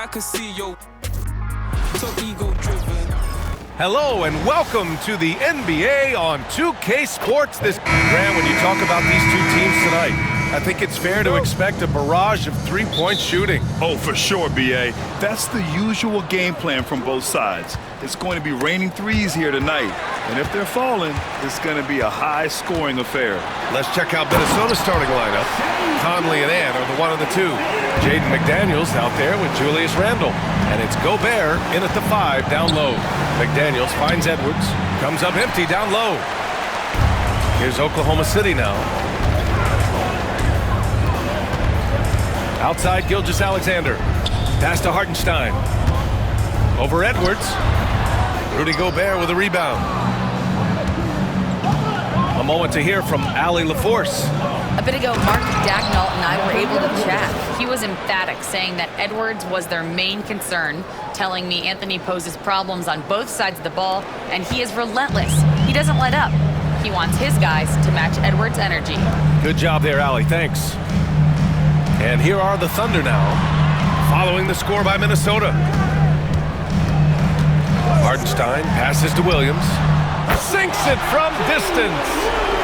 I can see your so ego driven. Hello and welcome to the NBA on 2K Sports. This Grant, when you talk about these two teams tonight, I think it's fair to expect a barrage of three-point shooting. Oh, for sure, B.A. That's the usual game plan from both sides. It's going to be raining threes here tonight. And if they're falling, it's going to be a high-scoring affair. Let's check out Minnesota's starting lineup. Conley and Ant are the one of the two. Jaden McDaniels out there with Julius Randle. And it's Gobert in at the 5 down low. McDaniels finds Edwards. Comes up empty down low. Here's Oklahoma City now. Outside, Gilgeous-Alexander. Pass to Hartenstein. Over Edwards. Rudy Gobert with a rebound. A moment to hear from Allie LaForce. A bit ago, Mark Dagnall and I were able to chat. He was emphatic, saying that Edwards was their main concern, telling me Anthony poses problems on both sides of the ball, and he is relentless. He doesn't let up. He wants his guys to match Edwards' energy. Good job there, Allie. Thanks. And here are the Thunder now, following the score by Minnesota. Hartenstein passes to Williams. Sinks it from distance.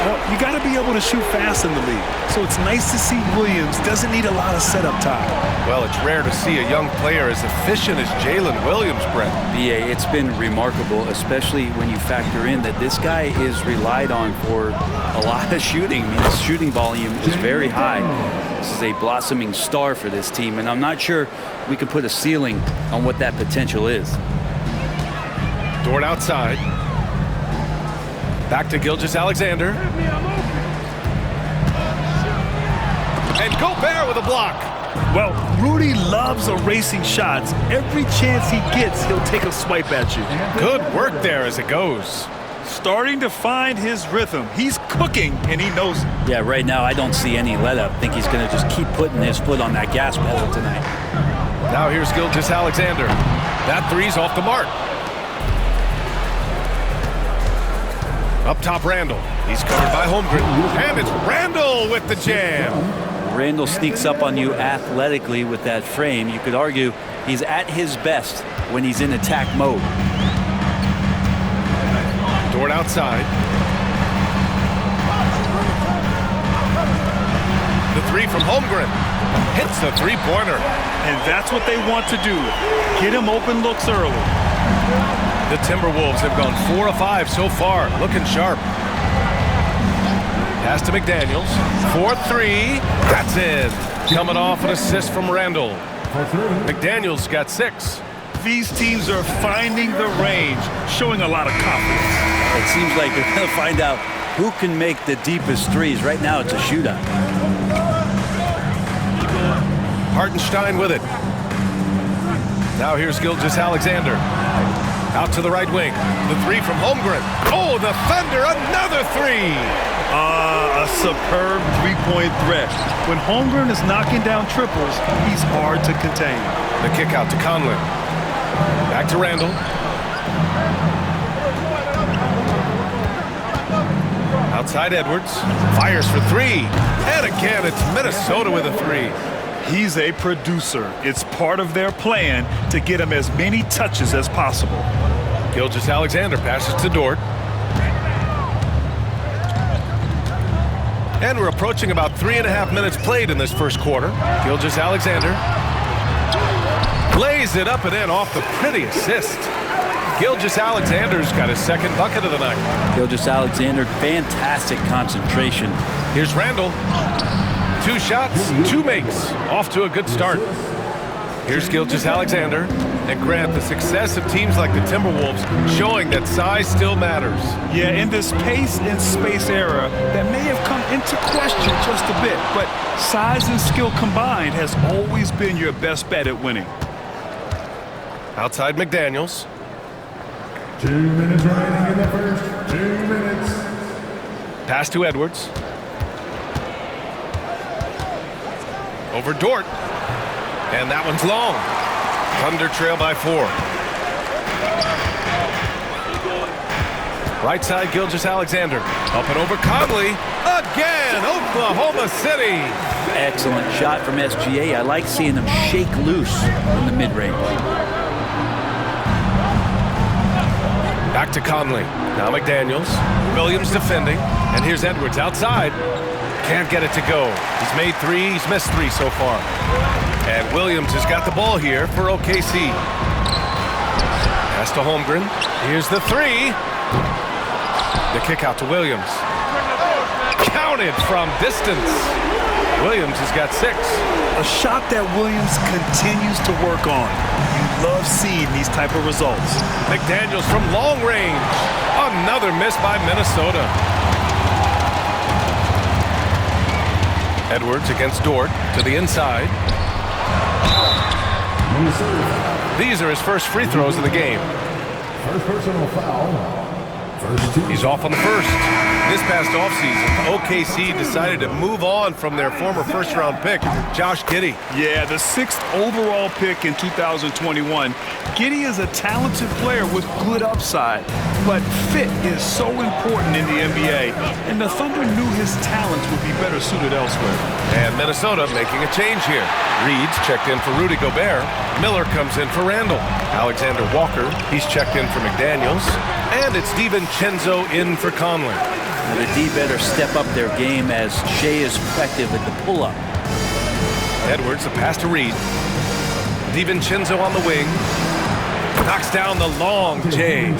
Well, you got to be able to shoot fast in the league. So it's nice to see Williams doesn't need a lot of setup time. Well, it's rare to see a young player as efficient as Jalen Williams, Brett. BA, it's been remarkable, especially when you factor in that this guy is relied on for a lot of shooting. I mean, his shooting volume is very high. This is a blossoming star for this team, and I'm not sure we can put a ceiling on what that potential is. Dort outside. Back to Gilgeous-Alexander. And Gobert with a block. Well, Rudy loves erasing shots. Every chance he gets, he'll take a swipe at you. Good work there as it goes. Starting to find his rhythm. He's cooking, and he knows it. Yeah, right now I don't see any let-up. I think he's going to just keep putting his foot on that gas pedal tonight. Now here's Gilgeous-Alexander. That three's off the mark. Up top, Randle. He's covered by Holmgren. And it's Randle with the jam. Randle sneaks up on you athletically with that frame. You could argue he's at his best when he's in attack mode. Dort outside. The three from Holmgren. Hits the three-pointer. And that's what they want to do. Get him open looks early. The Timberwolves have gone 4 of 5 so far, looking sharp. Pass to McDaniels. 4-3. That's in. Coming off an assist from Randle. McDaniels got 6. These teams are finding the range, showing a lot of confidence. It seems like they're going to find out who can make the deepest threes. Right now, it's a shootout. Hartenstein with it. Now here's Gilgeous-Alexander. Out to the right wing. The three from Holmgren. Oh, the Thunder, another three. A superb three-point threat. When Holmgren is knocking down triples, he's hard to contain. The kick out to Conley. Back to Randle. Outside Edwards. Fires for three. And again, it's Minnesota with a three. He's a producer. It's part of their plan to get him as many touches as possible. Gilgeous-Alexander passes to Dort. And we're approaching about 3.5 minutes played in this first quarter. Gilgeous-Alexander lays it up and in off the pretty assist. Gilgeous-Alexander's got his second bucket of the night. Gilgeous-Alexander, fantastic concentration. Here's Randle. 2 shots, 2 makes. Off to a good start. Here's Gilgeous-Alexander. And Grant, the success of teams like the Timberwolves showing that size still matters. Yeah, in this pace and space era, that may have come into question just a bit, but size and skill combined has always been your best bet at winning. Outside McDaniels. 2 minutes remaining in the first. 2 minutes. Pass to Edwards. Over Dort. And that one's long. Thunder trail by 4. Right side, Gilgeous-Alexander. Up and over Conley. Again, Oklahoma City. Excellent shot from SGA. I like seeing them shake loose in the mid-range. Back to Conley. Now McDaniels. Williams defending. And here's Edwards outside. Can't get it to go. He's made 3. He's missed 3 so far. And Williams has got the ball here for OKC. Pass to Holmgren. Here's the 3. The kick out to Williams. Counted from distance. Williams has got 6. A shot that Williams continues to work on. You love seeing these type of results. McDaniels from long range. Another miss by Minnesota. Edwards against Dort to the inside. These are his first free throws of the game. First personal foul. First team. He's off on the first. This past offseason, OKC decided to move on from their former first-round pick, Josh Giddey. Yeah, the 6th overall pick in 2021. Giddey is a talented player with good upside, but fit is so important in the NBA, and the Thunder knew his talents would be better suited elsewhere. And Minnesota making a change here. Reed's checked in for Rudy Gobert. Miller comes in for Randall. Alexander Walker, he's checked in for McDaniels. And it's DiVincenzo in for Conley. Now the D better step up their game as Shea is effective at the pull-up. Edwards, the pass to Reed. DiVincenzo on the wing. Knocks down the long J.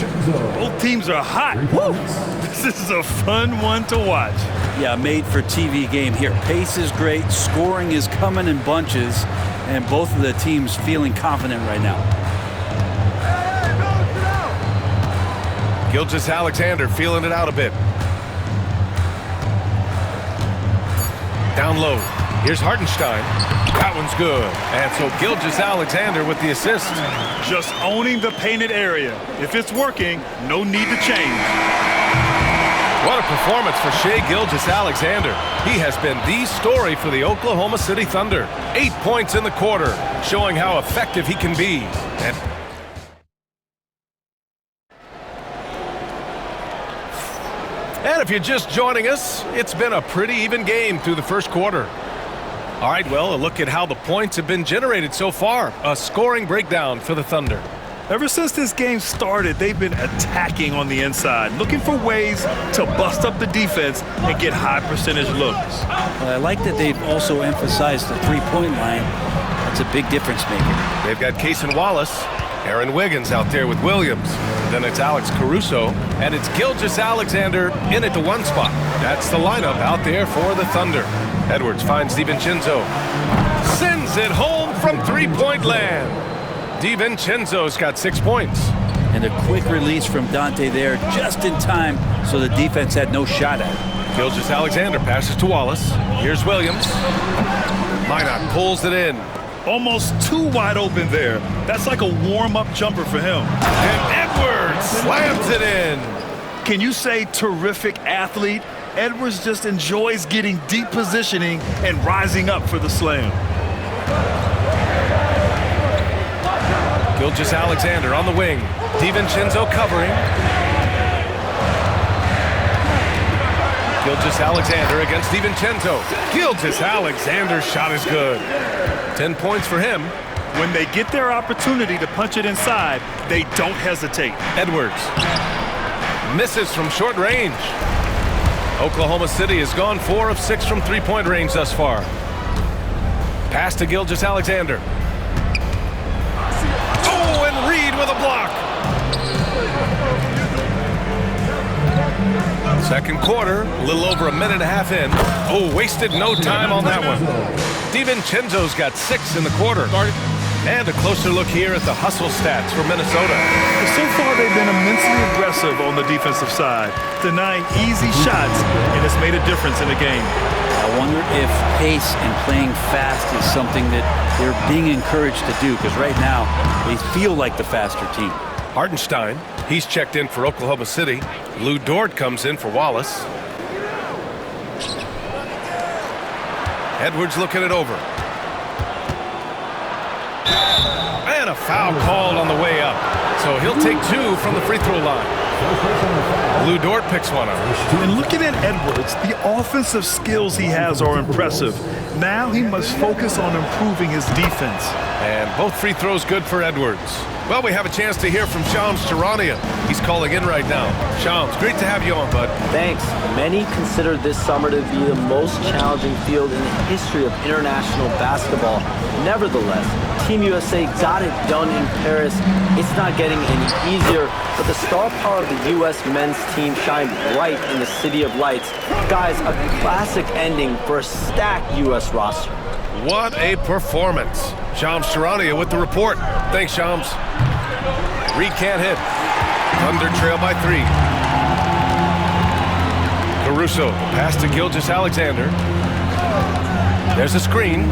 Both teams are hot. Woo! This is a fun one to watch. Yeah, made for TV game here. Pace is great, scoring is coming in bunches, and both of the teams feeling confident right now. Gilgeous-Alexander feeling it out a bit. Down low. Here's Hartenstein. That one's good. And so Gilgeous-Alexander with the assist. Just owning the painted area. If it's working, no need to change. What a performance for Shai Gilgeous-Alexander. He has been the story for the Oklahoma City Thunder. 8 points in the quarter, showing how effective he can be. And if you're just joining us, it's been a pretty even game through the first quarter. All right, well, a look at how the points have been generated so far. A scoring breakdown for the Thunder. Ever since this game started, they've been attacking on the inside, looking for ways to bust up the defense and get high percentage looks. I like that they've also emphasized the three-point line. That's a big difference maker. They've got Cason Wallace, Aaron Wiggins out there with Williams. Then it's Alex Caruso, and it's Gilgeous-Alexander in at the 1 spot. That's the lineup out there for the Thunder. Edwards finds DiVincenzo. Sends it home from three-point land. DiVincenzo's got 6 points. And a quick release from Dante there just in time so the defense had no shot at it. Gilgeous-Alexander passes to Wallace. Here's Williams. Minot pulls it in. Almost too wide open there. That's like a warm-up jumper for him. And Edwards slams it in. Can you say terrific athlete? Edwards just enjoys getting deep positioning and rising up for the slam. Gilgeous-Alexander on the wing. DiVincenzo covering. Gilgeous-Alexander against DiVincenzo. Gilgeous-Alexander's shot is good. 10 points for him. When they get their opportunity to punch it inside, they don't hesitate. Edwards misses from short range. Oklahoma City has gone 4 of 6 from three-point range thus far. Pass to Gilgeous-Alexander. Oh, and Reed with a block. Second quarter, a little over a minute and a half in. Oh, wasted no time on that one. DiVincenzo's got 6 in the quarter. And a closer look here at the hustle stats for Minnesota. So far, they've been immensely aggressive on the defensive side, denying easy shots, and it's made a difference in the game. I wonder if pace and playing fast is something that they're being encouraged to do, because right now they feel like the faster team. Hartenstein, he's checked in for Oklahoma City. Lou Dort comes in for Wallace. Edwards looking it over. And a foul called on the way up. So he'll take 2 from the free throw line. Lou Dort picks one up. And looking at Edwards, the offensive skills he has are impressive. Now he must focus on improving his defense. And both free throws good for Edwards. Well, we have a chance to hear from Shams Charania. He's calling in right now. Shams, great to have you on, bud. Thanks. Many consider this summer to be the most challenging field in the history of international basketball. Nevertheless, Team USA got it done in Paris. It's not getting any easier, but the star power of the U.S. men's team shined bright in the City of Lights. Guys, a classic ending for a stacked U.S. roster. What a performance. Shams Charania with the report. Thanks, Shams. Reed can't hit. Thunder trail by 3. Caruso, pass to Gilgeous-Alexander. There's a screen.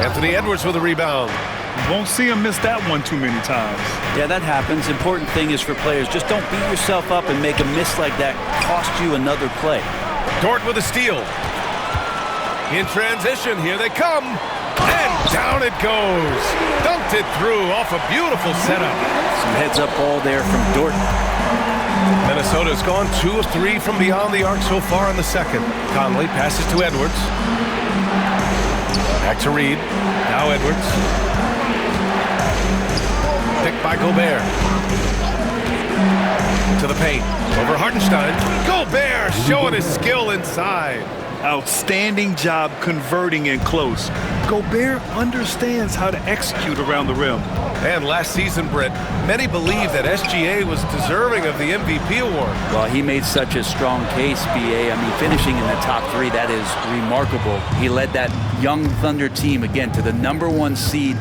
Anthony Edwards with a rebound. Won't see him miss that one too many times. Yeah, that happens. Important thing is for players, just don't beat yourself up and make a miss like that cost you another play. Dort with a steal. In transition, here they come. And down it goes. Dunked it through off a beautiful setup. Some heads-up ball there from Dort. Minnesota's gone 2 of 3 from beyond the arc so far in the second. Conley passes to Edwards. Back to Reed. Now Edwards. Picked by Gobert. To the paint. Over Hartenstein. Gobert showing his skill inside. Outstanding job converting in close. Gobert understands how to execute around the rim. And last season, Britt, many believe that SGA was deserving of the MVP award. Well, he made such a strong case, BA. I mean, finishing in the top 3, that is remarkable. He led that young Thunder team, again, to the #1 seed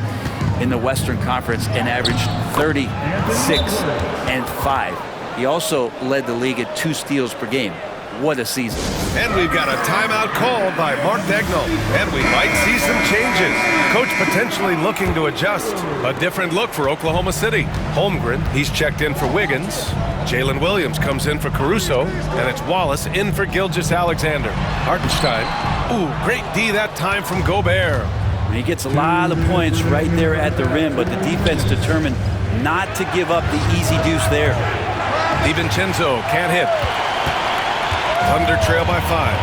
in the Western Conference and averaged 36 and 5. He also led the league at 2 steals per game. What a season. And we've got a timeout called by Mark Daigneault. And we might see some changes. Coach potentially looking to adjust. A different look for Oklahoma City. Holmgren, he's checked in for Wiggins. Jalen Williams comes in for Caruso. And it's Wallace in for Gilgeous-Alexander. Hartenstein. Ooh, great D that time from Gobert. He gets a lot of points right there at the rim, but the defense determined not to give up the easy deuce there. DiVincenzo can't hit. Thunder trail by 5.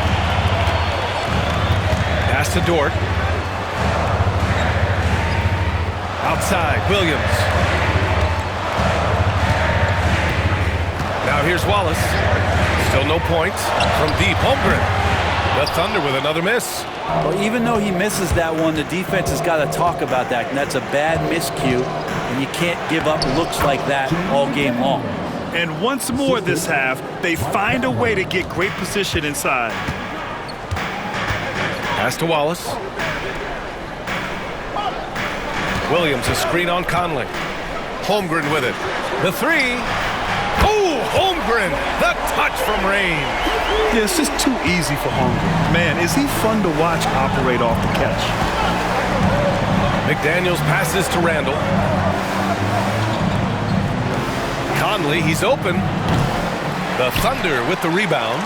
Pass to Dort. Outside, Williams. Now here's Wallace. Still no points. From deep, Holmgren. The Thunder with another miss. Well, even though he misses that one, the defense has got to talk about that, and that's a bad miscue, and you can't give up looks like that all game long. And once more this half, they find a way to get great position inside. Pass to Wallace. Williams, a screen on Conley. Holmgren with it. The 3. Oh, Holmgren, the touch from Rain. Yeah, it's just too easy for Holmgren. Man, is he fun to watch operate off the catch. McDaniels passes to Randall. Conley, he's open. The Thunder with the rebound.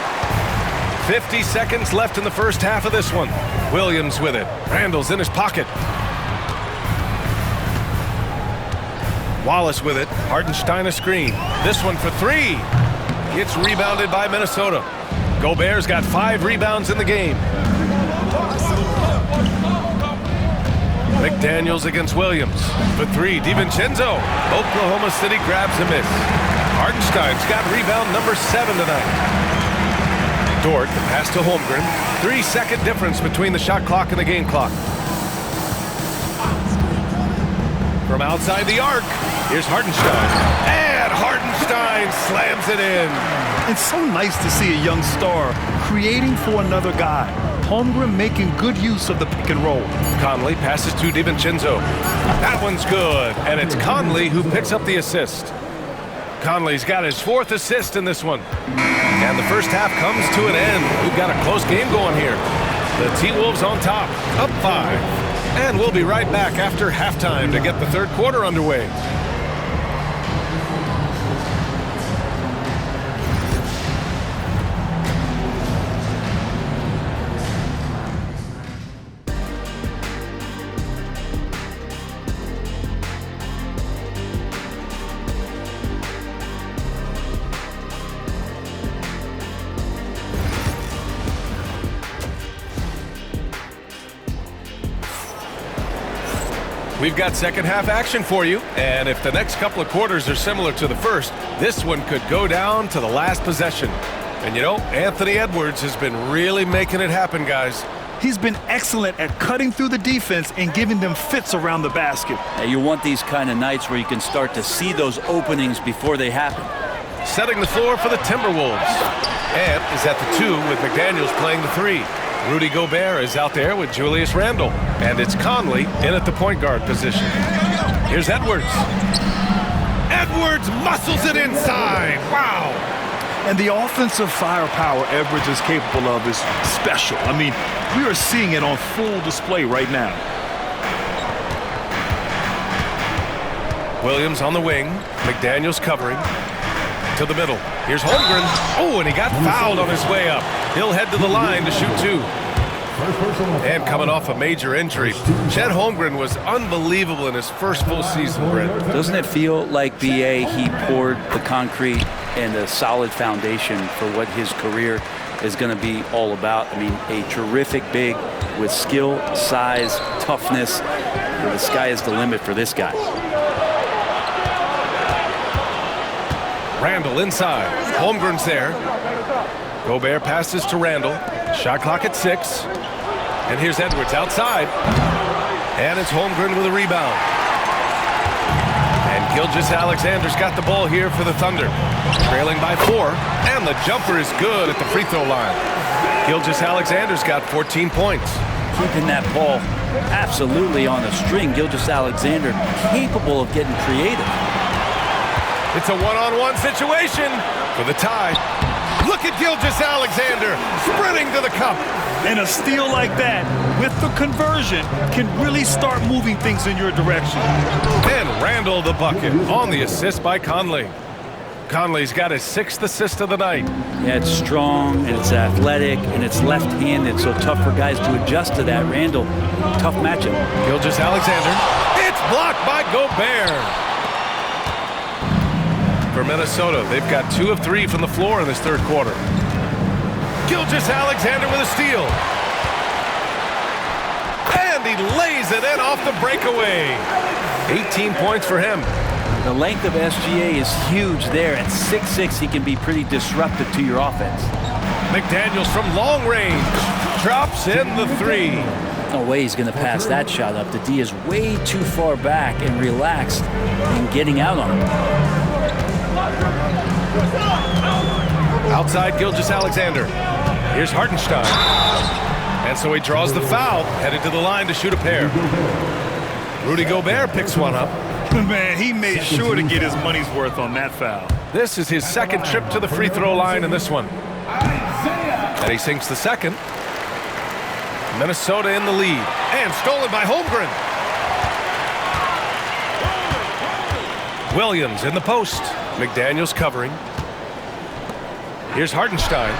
50 seconds left in the first half of this one. Williams with it. Randall's in his pocket. Wallace with it. Hartenstein a screen. This one for 3. It's rebounded by Minnesota. Gobert's got 5 rebounds in the game. McDaniels against Williams. For 3, DiVincenzo. Oklahoma City grabs a miss. Hartenstein's got rebound number 7 tonight. Dort, the pass to Holmgren. 3-second difference between the shot clock and the game clock. From outside the arc, here's Hartenstein. And Hartenstein slams it in. It's so nice to see a young star creating for another guy. Holmgren making good use of the pick and roll. Conley passes to DiVincenzo. That one's good, and it's Conley who picks up the assist. Conley's got his 4th assist in this one. And the first half comes to an end. We've got a close game going here. The T-Wolves on top, up 5. And we'll be right back after halftime to get the third quarter underway. We've got second half action for you, and if the next couple of quarters are similar to the first, this one could go down to the last possession. And you know, Anthony Edwards has been really making it happen, guys. He's been excellent at cutting through the defense and giving them fits around the basket. Now, you want these kind of nights where you can start to see those openings before they happen. Setting the floor for the Timberwolves. Ant is at the 2 with McDaniels playing the 3. Rudy Gobert is out there with Julius Randle. And it's Conley in at the point guard position. Here's Edwards. Edwards muscles it inside. Wow. And the offensive firepower Edwards is capable of is special. I mean, we are seeing it on full display right now. Williams on the wing. McDaniels covering. To the middle. Here's Holmgren. Oh, and he got fouled on his way up. He'll head to the line to shoot 2. And coming off a major injury, Chet Holmgren was unbelievable in his first full season, Brent. Doesn't it feel like, B.A., he poured the concrete and a solid foundation for what his career is going to be all about? I mean, a terrific big with skill, size, toughness. The sky is the limit for this guy. Randle inside. Holmgren's there. Gobert passes to Randle. Shot clock at 6. And here's Edwards outside. And it's Holmgren with a rebound. And Gilgeous-Alexander's got the ball here for the Thunder. Trailing by 4. And the jumper is good at the free throw line. Gilgeous-Alexander's got 14 points. Keeping that ball absolutely on a string. Gilgeous-Alexander capable of getting creative. It's a one-on-one situation for the tie. Look at Gilgeous-Alexander sprinting to the cup. And a steal like that, with the conversion, can really start moving things in your direction. And Randle the bucket on the assist by Conley. Conley's got his 6th assist of the night. Yeah, it's strong, and it's athletic, and it's left-handed, so tough for guys to adjust to that. Randle, tough matchup. Gilgeous-Alexander. It's blocked by Gobert. For Minnesota, they've got 2 of 3 from the floor in this third quarter. Gilgeous-Alexander with a steal. And he lays it in off the breakaway. 18 points for him. The length of SGA is huge there. At 6'6", he can be pretty disruptive to your offense. McDaniels from long range. Drops in the 3. No way he's going to pass that shot up. The D is way too far back and relaxed in getting out on him. Outside Gilgeous-Alexander. Here's Hartenstein. And so he draws the foul, headed to the line to shoot a pair. Rudy Gobert picks one up. Man, he made sure to get his money's worth on that foul. This is his second trip to the free throw line in this one. And he sinks the second. Minnesota in the lead. And stolen by Holmgren. Williams in the post. McDaniels covering. Here's Hartenstein.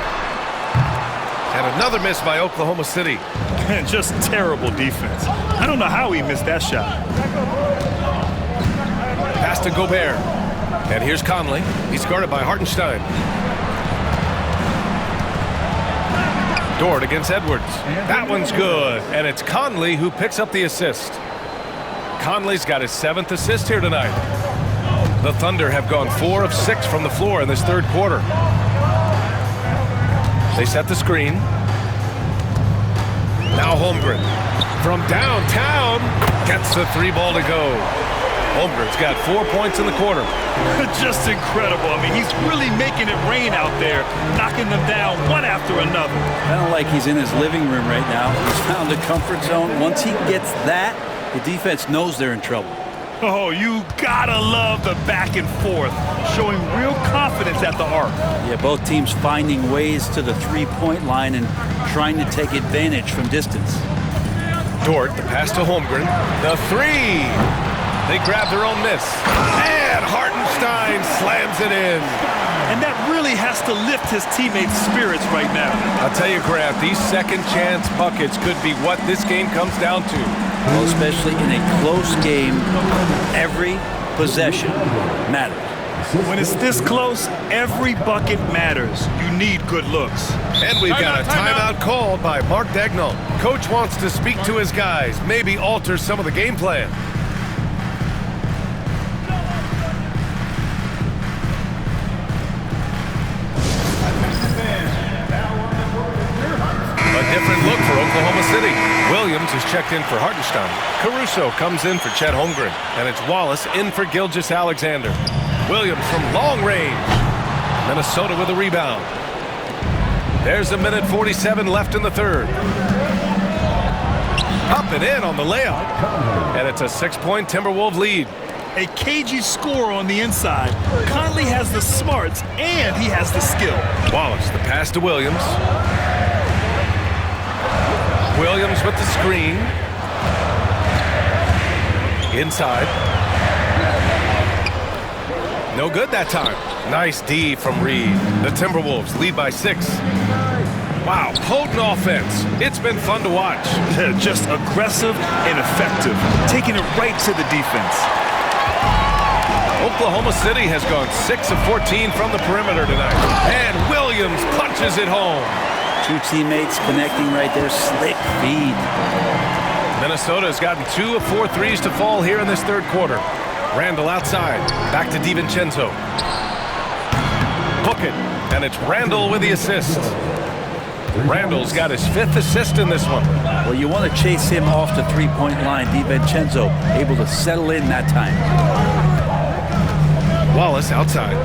And another miss by Oklahoma City. Man, just terrible defense. I don't know how he missed that shot. Pass to Gobert. And here's Conley. He's guarded by Hartenstein. Dort against Edwards. That one's good. And it's Conley who picks up the assist. Conley's got his 7th assist here tonight. The Thunder have gone 4 of 6 from the floor in this third quarter. They set the screen. Now Holmgren from downtown gets the 3 ball to go. Holmgren's got 4 points in the quarter. Just incredible. I mean, he's really making it rain out there, knocking them down one after another. Kind of like he's in his living room right now. He's found a comfort zone. Once he gets that, the defense knows they're in trouble. Oh, you gotta love the back and forth, showing real confidence at the arc. Yeah, both teams finding ways to the three-point line and trying to take advantage from distance. Dort, the pass to Holmgren. The 3. They grab their own miss. And Hartenstein slams it in. And that really has to lift his teammates' spirits right now. I'll tell you, Grant, these second chance buckets could be what this game comes down to. Well, especially in a close game, every possession matters. When it's this close, every bucket matters. You need good looks. And we've got a timeout called by Mark Daigneault. Coach wants to speak to his guys, maybe alter some of the game plan. A different look for Oklahoma City. Williams is checked in for Hartenstein. Caruso comes in for Chet Holmgren. And it's Wallace in for Gilgeous-Alexander. Williams from long range. Minnesota with a rebound. There's a minute 47 left in the third. Up and in on the layup. And it's a 6-point Timberwolves lead. A cagey score on the inside. Conley has the smarts and he has the skill. Wallace, the pass to Williams. Williams with the screen. Inside. No good that time. Nice D from Reed. The Timberwolves lead by 6. Wow, potent offense. It's been fun to watch. Just aggressive and effective. Taking it right to the defense. Oklahoma City has gone 6 of 14 from the perimeter tonight. And Williams punches it home. Two teammates connecting right there. Slick feed. Minnesota has gotten 2 of 4 threes to fall here in this third quarter. Randall outside. Back to DiVincenzo. Book it. And it's Randall with the assist. Randall's got his 5th assist in this one. Well, you want to chase him off the three-point line. DiVincenzo able to settle in that time. Wallace outside.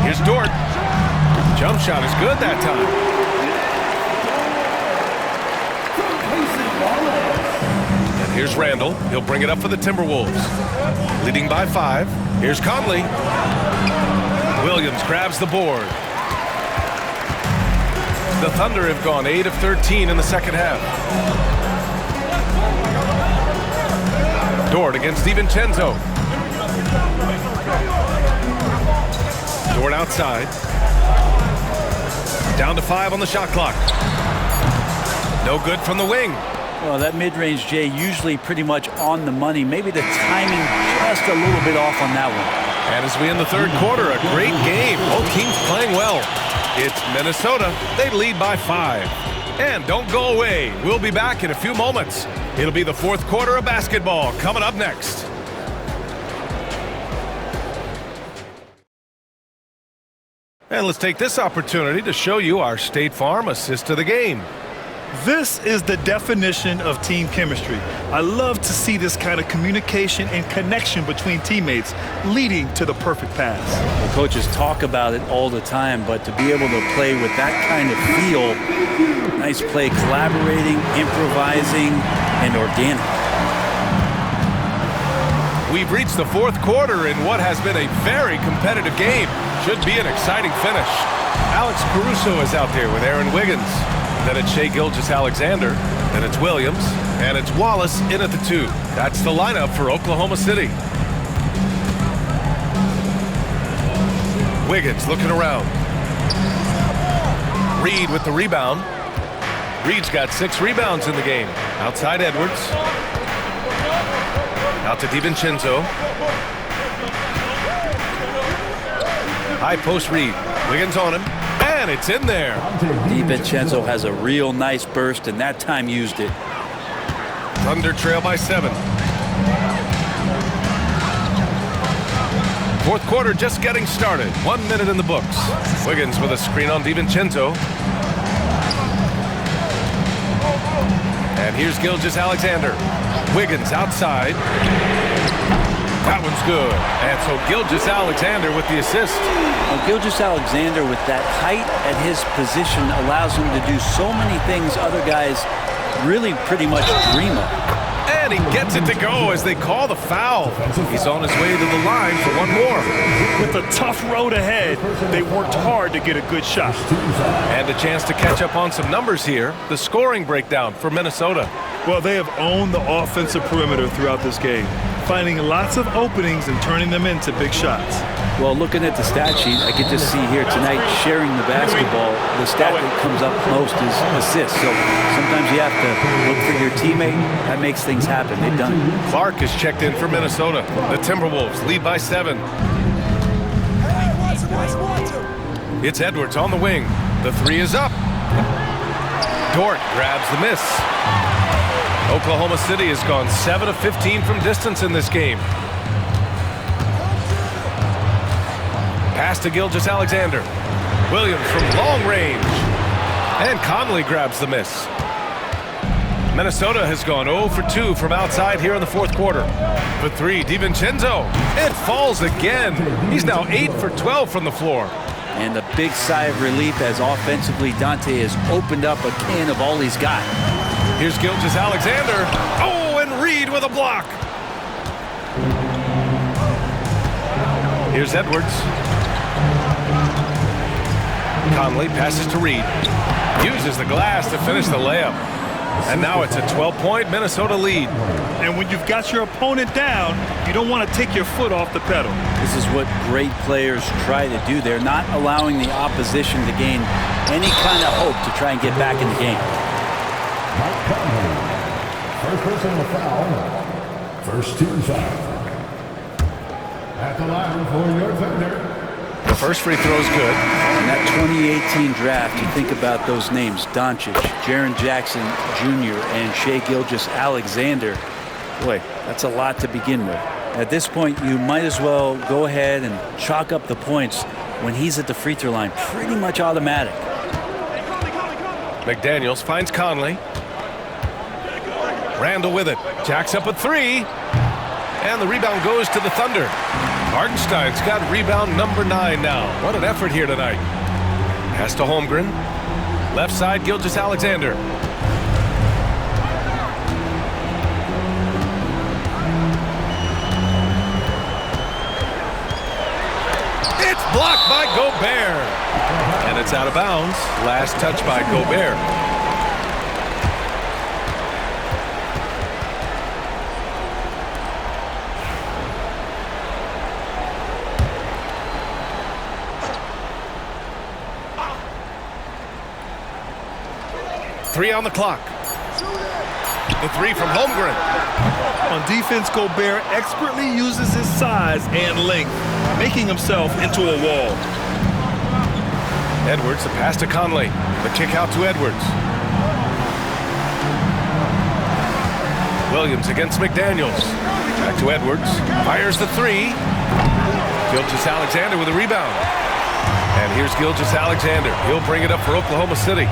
Here's Dort. Jump shot is good that time. And here's Randall. He'll bring it up for the Timberwolves. Leading by 5. Here's Conley. Williams grabs the board. The Thunder have gone 8 of 13 in the second half. Dort against DiVincenzo. Dort outside. Down to 5 on the shot clock. No good from the wing. Well, that mid-range, Jay, usually pretty much on the money. Maybe the timing just a little bit off on that one. And as we end the third quarter, a great game. Both teams playing well. It's Minnesota. They lead by 5. And don't go away. We'll be back in a few moments. It'll be the fourth quarter of basketball coming up next. And let's take this opportunity to show you our State Farm assist of the game. This is the definition of team chemistry. I love to see this kind of communication and connection between teammates leading to the perfect pass. The coaches talk about it all the time, but to be able to play with that kind of feel, nice play, collaborating, improvising, and organic. We've reached the fourth quarter in what has been a very competitive game. Should be an exciting finish. Alex Caruso is out there with Aaron Wiggins. Then it's Shai Gilgeous-Alexander. Then it's Williams. And it's Wallace in at the 2. That's the lineup for Oklahoma City. Wiggins looking around. Reed with the rebound. Reed's got 6 rebounds in the game. Outside Edwards. Out to DiVincenzo. High post Reed. Wiggins on him. And it's in there. DiVincenzo has a real nice burst, and that time used it. Thunder trail by 7. Fourth quarter just getting started. 1 minute in the books. Wiggins with a screen on DiVincenzo. And here's Gilgeous-Alexander. Wiggins outside. That one's good. And so Gilgeous-Alexander with the assist. Well, Gilgeous-Alexander with that height at his position allows him to do so many things other guys really pretty much dream of. And he gets it to go as they call the foul. He's on his way to the line for one more. With a tough road ahead, they worked hard to get a good shot. And a chance to catch up on some numbers here. The scoring breakdown for Minnesota. Well, they have owned the offensive perimeter throughout this game, finding lots of openings and turning them into big shots. Well, looking at the stat sheet, I get to see here tonight sharing the basketball. The stat that comes up most is assists. So sometimes you have to look for your teammate. That makes things happen. They've done it. Clark is checked in for Minnesota. The Timberwolves lead by 7. It's Edwards on the wing. The 3 is up. Dort grabs the miss. Oklahoma City has gone 7 of 15 from distance in this game. Pass to Gilgeous-Alexander. Williams from long range. And Conley grabs the miss. Minnesota has gone 0 for 2 from outside here in the fourth quarter. For 3, DiVincenzo. It falls again. He's now 8 for 12 from the floor. And a big sigh of relief as offensively Dante has opened up a can of all he's got. Here's Gilgeous-Alexander. Oh, and Reed with a block. Here's Edwards. Conley passes to Reed. Uses the glass to finish the layup. And now it's a 12-point Minnesota lead. And when you've got your opponent down, you don't want to take your foot off the pedal. This is what great players try to do. They're not allowing the opposition to gain any kind of hope to try and get back in the game. Mike Conley. First personal foul. First team foul. At the line for your Thunder. The first free throw is good. In that 2018 draft, you think about those names, Doncic, Jaren Jackson Jr., and Shai Gilgeous-Alexander. Boy, that's a lot to begin with. At this point, you might as well go ahead and chalk up the points when he's at the free throw line. Pretty much automatic. McDaniels finds Conley. Randall with it. Jacks up a 3. And the rebound goes to the Thunder. Hartenstein's got rebound number 9 now. What an effort here tonight. Pass to Holmgren. Left side, Gilgeous-Alexander. It's blocked by Gobert. And it's out of bounds. Last touch by Gobert. Three on the clock. The 3 from Holmgren. On defense, Gobert expertly uses his size and length, making himself into a wall. Edwards, the pass to Conley. The kick out to Edwards. Williams against McDaniels. Back to Edwards. Fires the 3. Gilgeous-Alexander with a rebound. And here's Gilgeous-Alexander. He'll bring it up for Oklahoma City.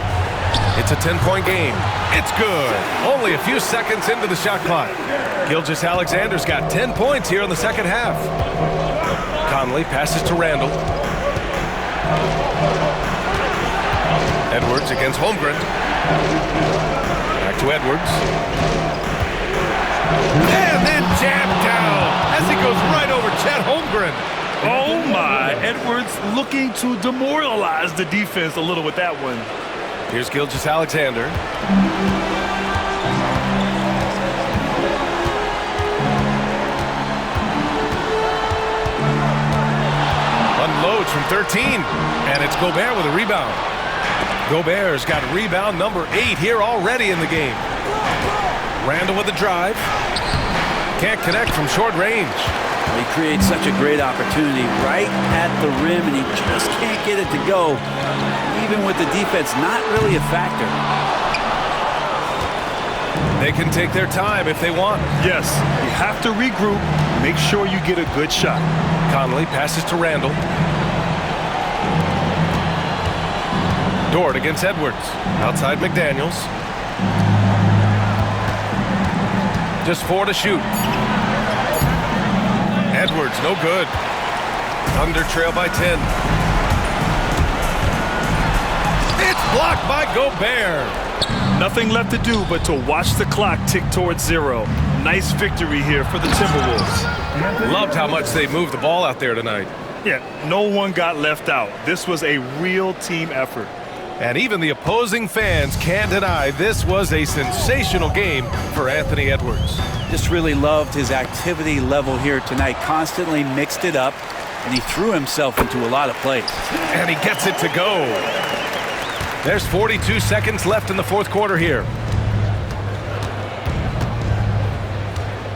It's a 10-point game. It's good. Only a few seconds into the shot clock. Gilgeous-Alexander's got 10 points here in the second half. Conley passes to Randall. Edwards against Holmgren. Back to Edwards. And then jammed down as he goes right over Chet Holmgren. Oh my, Edwards looking to demoralize the defense a little with that one. Here's Gilgeous-Alexander. Unloads from 13, and it's Gobert with a rebound. Gobert's got rebound number 8 here already in the game. Randall with a drive. Can't connect from short range. He creates such a great opportunity right at the rim, and he just can't get it to go. Even with the defense not really a factor. They can take their time if they want. Yes, you have to regroup. Make sure you get a good shot. Conley passes to Randall. Dort against Edwards. Outside McDaniels. Just 4 to shoot. Edwards, no good. Thunder trail by 10. It's blocked by Gobert. Nothing left to do but to watch the clock tick towards 0. Nice victory here for the Timberwolves. Loved how much they moved the ball out there tonight. Yeah, no one got left out. This was a real team effort. And even the opposing fans can't deny this was a sensational game for Anthony Edwards. Just really loved his activity level here tonight. Constantly mixed it up, and he threw himself into a lot of plays. And he gets it to go. There's 42 seconds left in the fourth quarter here.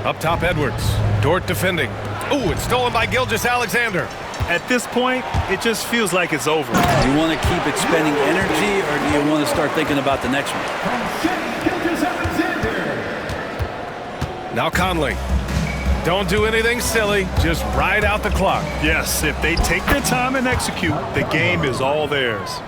Up top, Edwards. Dort defending. Ooh, it's stolen by Gilgeous-Alexander. At this point, it just feels like it's over. Do you want to keep expending energy, or do you want to start thinking about the next one? Now Conley. Don't do anything silly. Just ride out the clock. Yes, if they take their time and execute, the game is all theirs.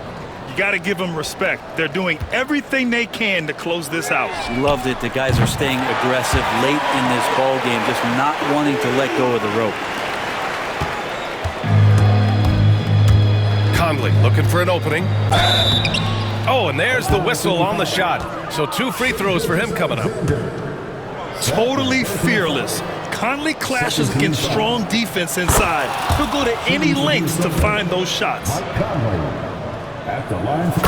You got to give them respect. They're doing everything they can to close this out. Love that the guys are staying aggressive late in this ball game, just not wanting to let go of the rope. Conley looking for an opening. Oh, and there's the whistle on the shot. So 2 free throws for him coming up. Totally fearless. Conley clashes against strong defense inside. He'll go to any lengths to find those shots.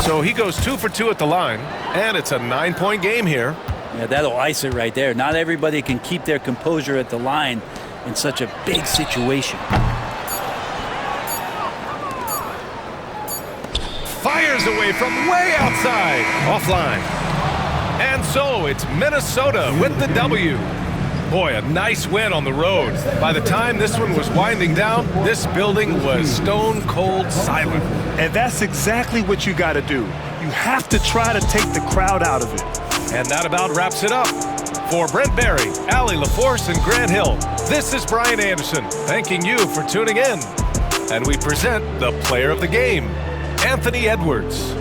So he goes 2 for 2 at the line, and it's a 9-point game here. Yeah, that'll ice it right there. Not everybody can keep their composure at the line in such a big situation. Fires away from way outside. Offline. And so it's Minnesota with the W. Boy, a nice win on the road. By the time this one was winding down, this building was stone cold silent. And that's exactly what you got to do. You have to try to take the crowd out of it. And that about wraps it up. For Brent Barry, Allie LaForce, and Grant Hill, this is Brian Anderson thanking you for tuning in. And we present the player of the game, Anthony Edwards.